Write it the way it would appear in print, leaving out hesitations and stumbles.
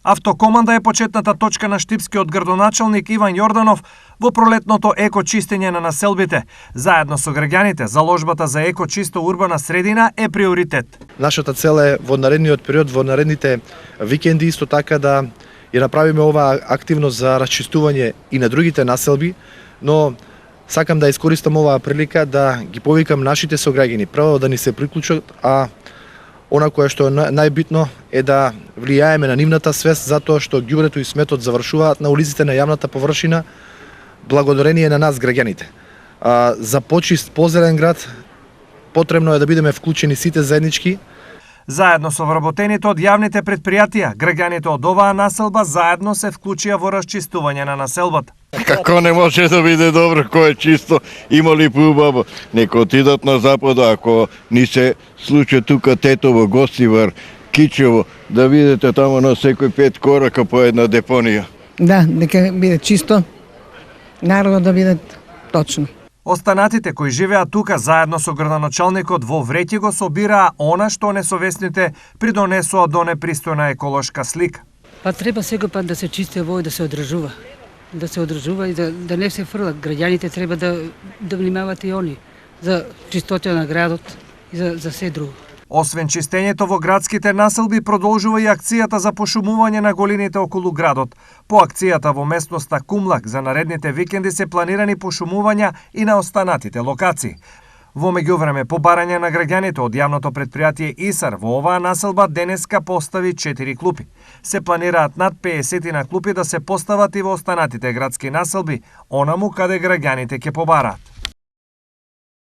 Автокоманда е почетната точка на Штипскиот градоначалник Иван Јорданов во пролетното екочистење на населбите. Заедно со граѓаните, заложбата за екочисто урбана средина е приоритет. Нашата цел е во наредниот период, во наредните викенди исто така да ја направиме оваа активност за расчистување и на другите населби, но сакам да искористам оваа прилика да ги повикам нашите сограѓани прво да ни се приклучат, а она кое што е најбитно е да влијаеме на нивната свест, затоа што ѓубрето и сметот завршуваат на улиците на јавната површина благодарение на нас граѓаните. За почист позелен град потребно е да бидеме вклучени сите заеднички. Заедно со вработените од јавните предпријатија, граѓаните од оваа населба заедно се вклучија во расчистување на населбата. Како не може да биде добро, кој е чисто, има ли поубаво. Нека отидат на запада, ако ни се случи тука Тетово, Гостивар, Кичево, да видите тамо на секој 5 корака по една депонија. Да, нека биде чисто, народот да биде точно. Останатите кои живеат тука заедно со градоначалникот во вреќи го собираа она што несовесните придонесоа до непристојна еколошка слика. Па треба секој пат да се чисти ово и да се одржува. Да се одржува и да не се фрла. Граѓаните треба да внимават и они за чистотја на градот и за се друго. Освен чистењето во градските населби, продолжува и акцијата за пошумување на голините околу градот. По акцијата во местноста Кумлак за наредните викенди се планирани пошумувања и на останатите локации. Во меѓувреме, по барање на граѓаните од јавното предпријатие ИСАР во оваа населба денеска постави 4 клупи. Се планираат над 50 на клупи да се постават и во останатите градски населби, онаму каде граѓаните ќе побараат.